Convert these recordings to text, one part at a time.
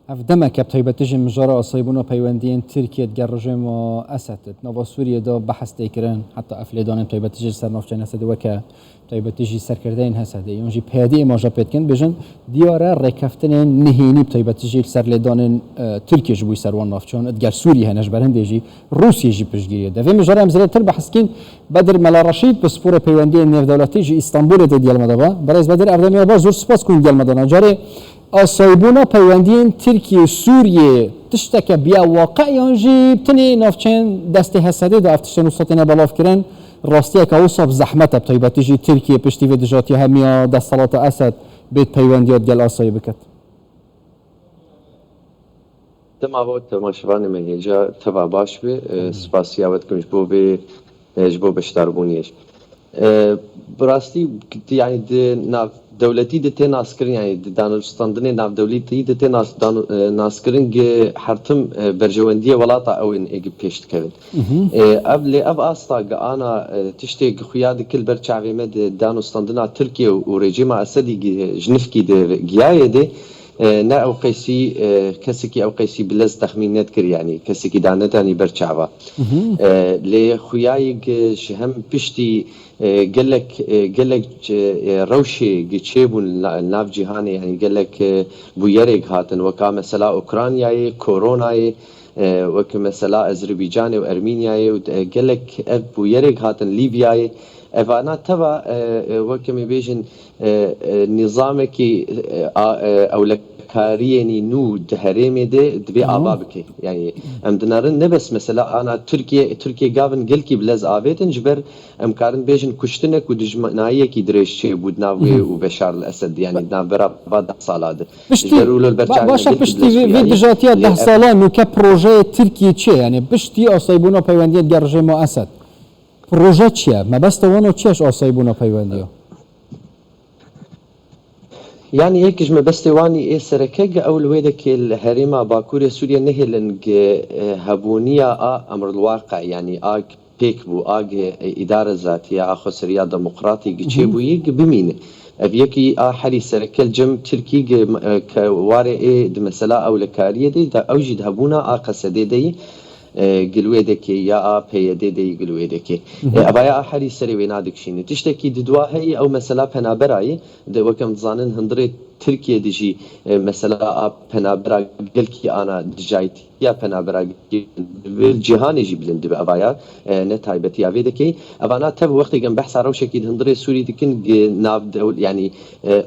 هفدما كبتايبتجي مجرى أصيبونا بيواندين تركيا تجار رجيم أساتت نوفا سوريا دا بحث تيكران حتى أفليدان بتايبتجي سر نافجان هسد وكا بتايبتجي سركردين هسد يونجي بهادي ما جابتكن بجن ديارة ركفتن نهيني بتايبتجي سر ليدان تركيا جبوي سروان نافجان تجار سوريا هناش برهندجي روسيا جي بجيريا دا في مجرى أمزلة تربح سكين بدر ملا رشيد بسفورة بيواندين نيف دولتي جي اسطنبول ديال مدبا برز بدر أردمي أبا زور سباس كون ديال مدنا جاري أصيبونا بيواندين تركيا وسوريا تشتكى بيا واقع ينجي بتني نافچين دستي هسدي دا افتشن وسطنا بلاف كرن راستيا كوصف زحمته بطيبه تجي تركيا بشتي في دجاتي هميا دا صلاة أسد بيت بيوانديات ديال أصيبكت تما بود تماشوان مهجا تبع باش بي سپاسیاوت کنش بو به جبو بشتربونیش براستی يعني ناف دولتي دتي ناسكرين يعني دانستاندني ناف دولتي دتي ناسكرين حرتم برجواندية ولاطة او ان ايجي بيشت كبن قبل اب استا انا تشتي خياد كل برشعبي مد دانستاندنا تركيا وريجيم اسدي جنفكي جياي دي نا او قيسي كسكي او قيسي بلز تخمينات كر يعني كسكي دانتاني برشعبا لي خيايق شهم بيشتي قالك روشي جيبون ناف جهاني يعني قالك بويريق هاتن وكا مثلا اوكرانيا كورونا وكا مثلا اذربيجان وارمينيا وقالك بويريق هاتن ليبيا افانا تبع وكما بيجن نظامك او لك كاريني نو دهريمي دبي ابابك يعني ام دنارن نبس مثلا انا تركيا قابن قلكي بلز افيتن جبر ام كارن بيجن كشتنك ودجمنايه كي دريش بودناوي وبشار الاسد يعني نابرا بعد صالاد جبروا باش بشتي في دجاتيا ده صالان نو كبروجي تركيا تشي يعني بشتي اصيبونا بيوانديت جرجيمو اسد بروژه چیه؟ ما بس توانو چیش آسایبونا پیوندیو؟ يعني هيك ما بس تواني ايه سركه اول ويدك الهريمه باكوريا سوريا نهلن هبونيه امر الواقع يعني بيك بو اداره ذاتيه اخو سريا ديمقراطي جيبو يق بمين ابيكي حري سركه الجم تركي كواري ايه مثلا او لكاريه دي اوجد هبونا قصدي دي قلويدك يا بيدي قلويدك ابايا احري سري وينادك شيء تشتكي ددواهي او مثلا بنابراي وكم ظانن هندري تركيا دجي مثلا بنابرا قلكي انا دجايت يا بنابرا الجهان يجي بلند ابايا نتايبتي افيدكي ابانا تب وقت جنب بحث روشكي هندري سوري دكن ناب يعني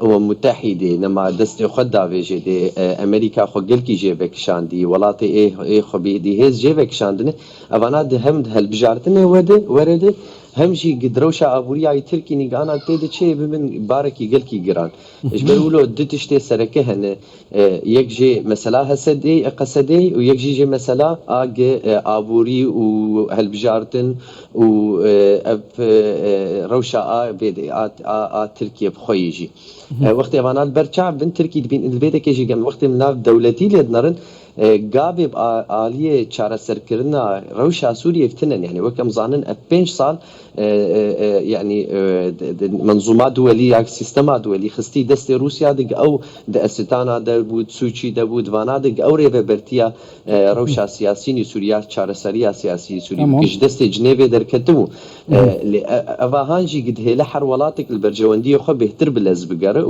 متحده لما دست خدا فيجي دي امريكا خو قلكي جيبك شاندي ولاتي ايه خبي دي هز جيبك شاندنه ابانا دهم هالبجارتنه ورده همشي قدروشا ابوريا تركي نيغانا تيد شي بمن باركي قلكي جران ايش بيقولوا دتشتي سركه هن يكجي مثلا هسدي قصدي ويكجي مثلا ابوري وهالبجارتن و روشا بيدي تركيا بخويجي وقت افانال برچا بن تركي بين البيت كيجي جم وقت من دولتي لدنرن قابب آلية چارە سەرکردنا روشا سوريا فتنن يعني وكم ظانن 5 سال يعني منظومات دولية سيستمات دولية خستي دست روسيا دق او دستانا دبود سوچي دبود وانا دق او ريبه برتيا روشا سياسيين سوريا چارە سريا سياسي سوريا كش دست جنيف دركتمو افاهانجي قد هي لحر ولاتك البرجوانديه خو بهتر بلز بقره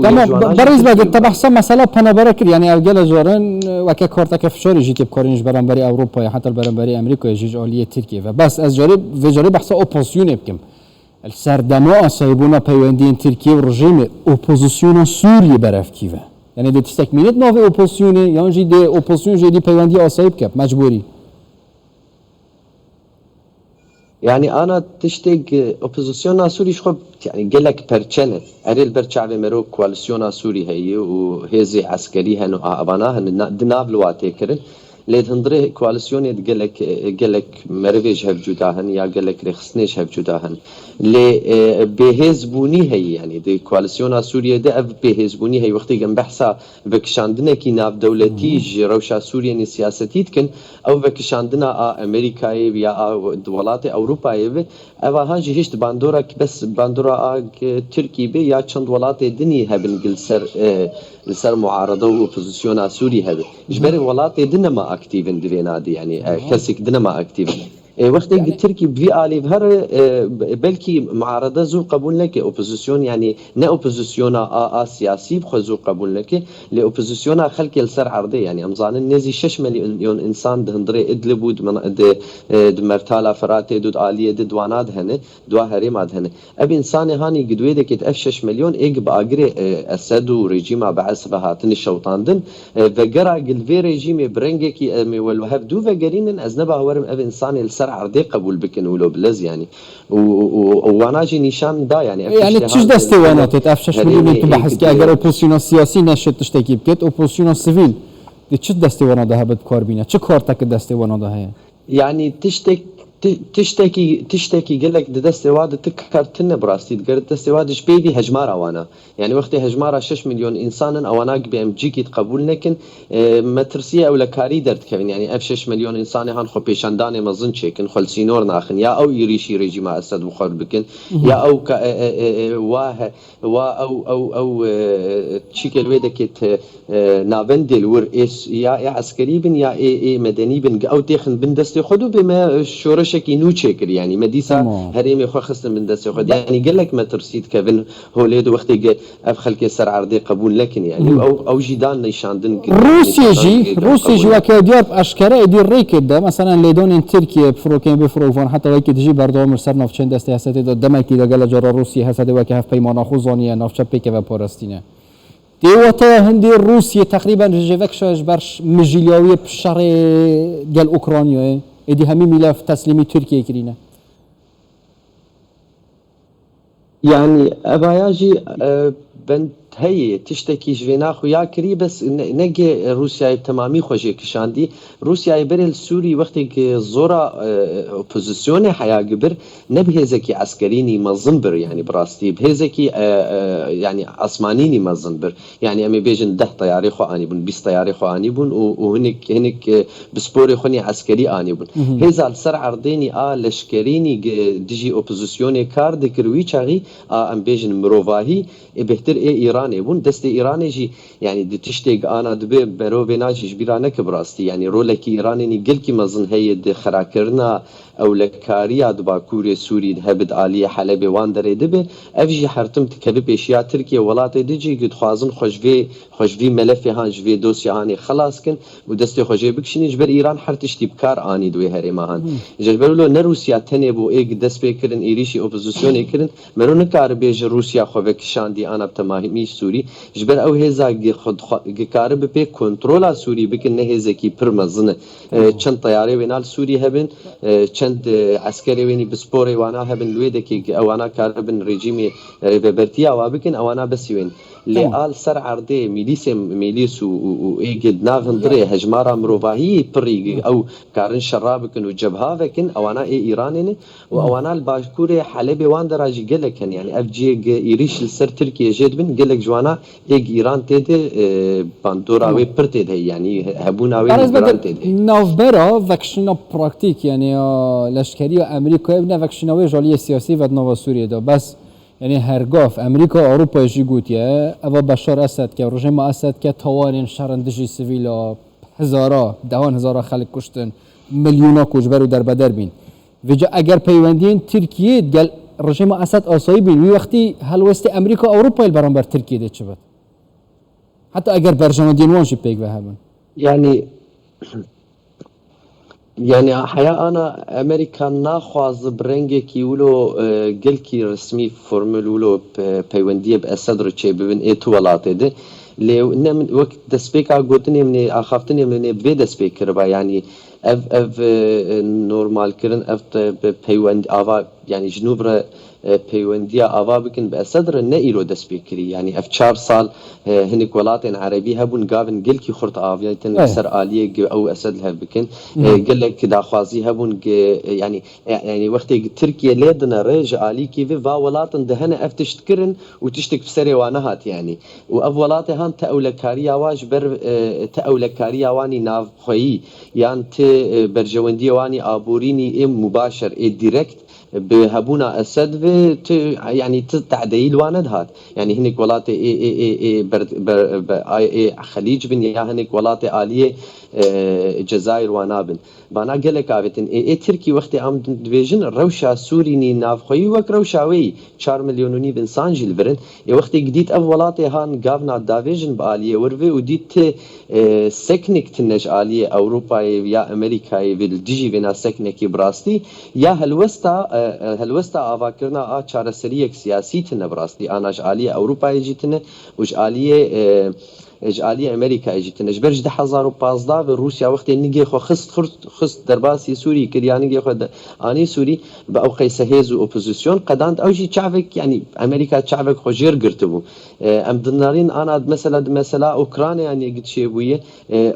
بريز بعد تبحث مثلا بنابرك يعني اوجل زورن وكا كورتك فشوري جيتي بكورينج برانبري اوروبا حتى برانبري امريكا يجي عليه تركيا فبس از جاري بحث اوبوزيون بكم السردما اصيبونا بيواندين تركيا ورجيم اوبوزيسيون سوريا برف كيفا يعني دي تستكملت نوفي اوبوزيون يعني دي اوبوزيون جدي بيواندي اصيب كاب مجبوري يعني انا تشتاق اوبوزيسيون سوري شخب يعني قال لك برشنه اريل برشعب مرو كواليسيون سوري هي وهزي عسكري هن ابانا هن دناب لواتيكرن لید هندره کوالسیون گلک مرویج هف جدا هن یا گلک رخصنش هف جدا هن لی بهزبونی هی یعنی دی کوالسیون سوریه ده اف بهزبونی هی وقتی گم بحثا وکشاندنه کی ناف دولتی روشا سوریه نی سیاستیت کن او وکشاندنه امریکایی یا دولات اوروپایی و اوا هاجی هیچ باندورا بس باندورا ترکی به یا چند ولات دنی هبن گل سر معارضه و اپوزیسیون سوری هبه جبر ولات دنه ما اکتیفن دوینادی یعنی کسی دنه ما اکتیفن وقتی ترکی بی آلیف هر بلکی معارضه زو قبول نکه اپوزیسیون یعنی نه اپوزیسیون سیاسی بخزو قبول نکه ل اپوزیسیون خلق السر عرضه یعنی امزان نزی 6 مليون انسان دهندره ادلب بود من د مرتالا فرات دود عالیه دواناد هنه دوا هرماد هنه اب انسان هانی قدوی دکت اف 6 مليون اگ باگر اسد و رژیم بعث بهاتن شوطاندن و گرا قل في رژیم برنگه کی ولوهب دو و گرینن از نبا ورم اب انسان السر عرضه قبول بکن ولو بلز يعني واناجي نشان دا يعني تشش دستوانات اف 6 مليون تو بحث که اگر اپوزیسیون سیاسی نشد تشتکی بکت اپوزیسیون سیویل دی چه دستوانات ده بد کار بینه چه کار تک دستوانات ده يعني تشتكي قال لك ده استواد تكرتنا براستي تقدر استواد شبيدي هجمار وانا يعني وقت هجمار 6 مليون انسان اوانا بام جيكي تقبول لكن مترسيه او لكاري درت كان يعني اف 6 مليون انسان هان خو بيشاندانه مزن شيكن خل سينور ناخن يا او يريشي ريجيم اسد وخر بكن يا او واه او تشيكل ويدكت نافندل ور اس يا عسكري بن يا مدني بن او تخن بن دست خدو بما شورشك نوتشكر يعني مديسا هريمي خو خصن من دست خد يعني قال لك ما ترسيد كفن هوليد وقت اف خلك سر عرضي قبول لكن يعني او جيدان نيشاندن روسيا جي وكادير اشكره يدير ريكد ده مثلا ليدون تركيا بفروكين بفروفون حتى وقت تجي برضه سر نافچند دست سیاست دمه کی دگل جرا روسيا هسد وك هف پیمانه خوزانيه نافچ پیک و پاراستینه دیوتا هندی روسیه تقریبا جوکشش برش مجیلیاوی بشار گل اوکراینیه ادی همین ملف تسلیمی ترکیه کرینه يعني اباياجي بنت هي تشتكي جوينا خويا كري بس نجي روسيا تمامي خوجي كشاندي روسيا برل سوري وقت زورا اوبوزيسيون حيا قبر نبهزكي عسكريني مزنبر يعني براستي بهزكي يعني عثمانيني مزنبر يعني امي بيجن 10 طياري خو اني بن 20 طياري خو اني بن وهنك بسبوري خوني عسكري اني بن هذا السر عرضيني لشكريني ديجي اوبوزيسيون كارد كروي چاغي ام بيجن مروفاهي بهتر ايران بون دست ایرانی جی يعني دي تشتيق انا دبي برو بناجي جبيرانه كبراستي يعني رولك ايراني قل كي مزن هي دي خراكرنا او لكاريا دباكوري سوري هبد عاليه حلب وان دري دبي افجي حرتم تكبي بيشيا تركيا ولات دجي قد خوازن خوشفي ملف هان جوي دوسي هاني خلاص كن ودست خوجي بكشني جبر ايران حرتشتي بكار اني دوي هري هان جبر له نروسيا تنبو ايق دست بكرن ايريشي اوبوزيسيون كرن مرون كار بيج روسيا خوك شاندي انا بتماهي سوري جبر او هزا خود كار بي كنترولا سوري بكن نهزكي برمزن چند طياره وينال سوري هبن چند عسكري ويني بسبوري وانا هبن لويدكي اوانا كاربن ريجيمي ريبرتيا وابكن اوانا بس وين لآل سر عرضه ميليس وإيجد نافندري هجمارا مروفاهي بري أو كارن شرابكن وجبهة فكن أوانا إيرانين وأوانا الباشكوري حلبي وان دراجي قلكن يعني أفجي إيريش السر تركيا جيد بن قلك جوانا إيران تيدي باندوراوي برتيد هي يعني هبوناوي إيران تيدي نافبرا فاكشنا براكتيك يعني لشكري أمريكا ابن فاكشناوي جالية سياسي و نوفا سوريا دا بس يعني هرگاف امریکا اروپا جی گوتیه اوا بشار اسد که رژیم اسد که توانین شرندجی سیویلا دهان هزارا خلق کشتن میلیونا کشبر و در بدر بین وجا اگر پیوندین ترکیه گل رژیم اسد آسایی بین وی وقتی هلوست امریکا اروپا البرانبر ترکیه ده چه بد حتی اگر برجام دینوانشی پیگ وهبن يعني حياة أنا أمريكا ناخواز برنجة كيولو قلكي رسمي فورمولو بيوندية بأسد رتشي ببن إيتو ولاته ده لو نم وقت دسبيكا قوتني من أخافتني من بيد سبيكر با يعني اف نورمال كرن اف بيوند آوا يعني جنوب پەیوەندیە ئاوا بکن بە ئەسەد رە نەئیرۆ دەست پێ کردی یعنی ئەف 4 ساڵ هەنێک وڵاتێن عەرەبی هەبوون گاڤن گەلکی خورت ئاڤێتن سەر ئالیە ئەو ئەسەد هەر بکن گەلێک داخوازی هەبوون ینی وەختێک ترکیە لێ دنەڕێ ژە ئالیکی vê va welatên dihene ev tişt kirin û tiştek bi serê wan nehat yanî û ev welatê han te ewlekariya wa ji ber te ewlekariya wanî navxweyî yan tê berjewendiya wanî aborînî ê mubasher ê direkt bi hebûna esed vê yanî ti tehdeyîl wan nedihat yanî hinek welatê ê xelîc bin ya hinek welatê aliyê Cezayir wan nabin bana gelek avêtin ê Tirkî wextê em dibêjin rewşa Sûrînî navxweyî wek rewşa wê 4 milyon û nîv insan jî li birin ê wextê dît ev welatê han gavna davêjin bi aliyê wirvê û dît ti seknek tune ji aliyê Ewropayê ya Amerîkayê vê li dijî vêna seknekî bi rastî ya helwesta avakirina a çareseriyek siyasî tune bi rastî ana ji aliyê Ewropayê jî tune û ji aliyê ji aliyê Amerîkayê jî tune ji ber ji 2015 ve Rusya wextê nigê xwe xist derbasî Sûrî kiriya nigê xwe anî Sûrî bi ew qeyse hêz û opozisyon qedand ew jî çavek yanî Amerîka çavek xwe jêr girtibû em dinarîn ana mesela Ukraynayê gidişêbûye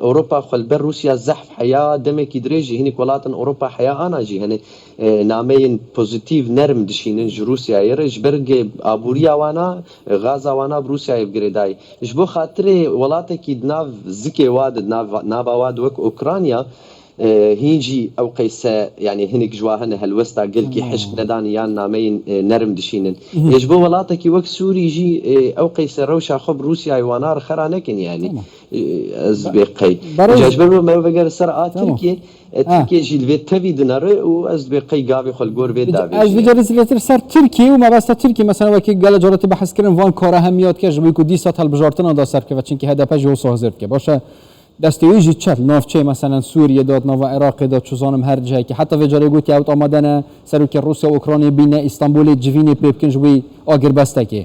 Ewropa xwe li ber Rusya zehf heya demekî dirê jî hinek welatên Ewropa heya ana jî hene nameyên pozîtîv nerm dişînin ji Rusyayê re ji ber aboriya wana gaza wana bi Rusyayê girêdayî ji bo xatirê welatekî di nav zikê wa de nava wa de wek Ukrayna هینجی ئەو قەیسە ینی هەنێک جوا هەنە هەلوەستا گەلکی حشک نەدان یان نامەی نەرم دشینن هێش بۆ وڵاتێکی وەک سووریژی ئەو قەیسە ڕەوشا خۆ رووسیای وانار خەرا نەکەن ینی ئەز بێقەی جەژبەر بەگەر سەر ئاترکێ ترکێژی لێ تەوی دنەڕێ و ئەس بێقەی گاوی خۆلگۆر بێت داێتر سەر ترکی و مەبەستە ترکی مەسەنەوەکی گەلە جۆرەتی بەحسکردن وان کۆرە هەمیات کەژ بووی و دیسە هەڵبژارتنەوەدا سەرکەوە چونکی هەدەپەژی و سۆزرد کە باشە دەستێویژی چەر ناوچەی مەسەنەن سووریە داد ناوە عێراقی دا چوزانم هەر جایکی حتا vêjarê gotiya wet amadene serokê Rusya û Ukraynayê bîne Îstanbulê civînê pê bikin ji wî agirberstekê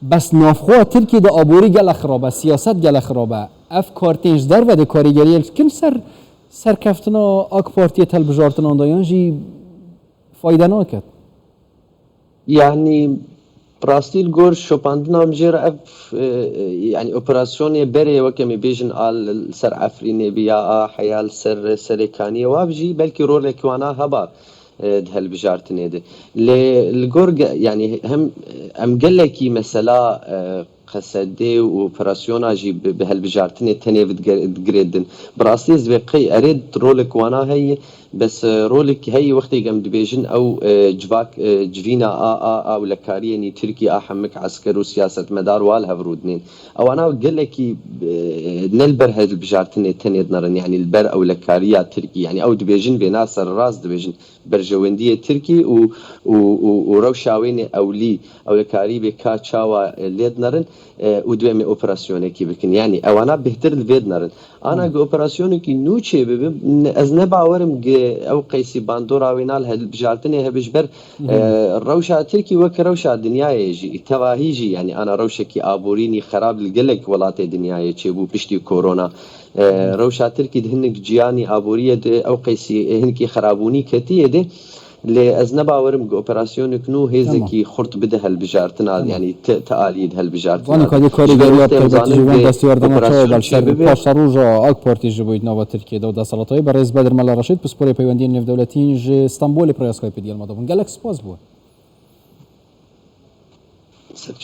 bes navxweya Tirkiye de aborî gelek xirab e siyaset gelek xirab e ev kartên ji derve de karîgeriyê kin serkeftina AK Partiye telbijartinan da yan jî fayde naket yani Brastil gor şopandina jêra ev yani operasyonê berê wekemê bêjin al ser Efrînê biya a heyal ser Serêkaniyê wa jî belkî rolek wana heba di helbijartinê de li gor yani hem em gelekî mesela qesedê û operasyona jî bi helbijartinê tenê digirêdin bi rastî ez vê qey erê rolek wana heye bes rolek heyê wextê em dibêjin ew civîna a ewlekariyê Tirkiye a hemik esker û siyasetmedar wal hevrûdinên ewana gelekî ne li ber helbijartinê tenê dinarin yani li ber ewlekariya Tirkî yani ew dibêjin vêna serrast dibêjin berjewendiyê Tirkî û rewşa wênê ewlî ewlekarî bê ka çawa lê dinarin û divêmê operasyonekî bikin yani ewana bêhtir li vê dinarin ana gi operasyonekî nû çê bibe ez ne bawerim ew qeysî bandora wêna li helbijartinê hebe ji ber rewşa Tirkî wek rewşa dinyayê jî tevahî jî yani ana rewşekî aborînî xerab li gelek welatê dinyayê çêbû piştî korona rewşa Tirkî di hinek ciyanî aboriyê de ew qeysî hinekî xerabûnî ketiyê de lê ez ne bawerim ku operasyoneke nû hêzekî xurt bide helbijartina yani te aliyê helbijartina paşa rûja AK Partî ji bo nava Tirkiye de desaletayê bi rêz Bedir Mela Reşîd pisporê peywendiyên nêvdewletîn ji Stenbolê piraya Skypê diyalma dabûn gelek spas bû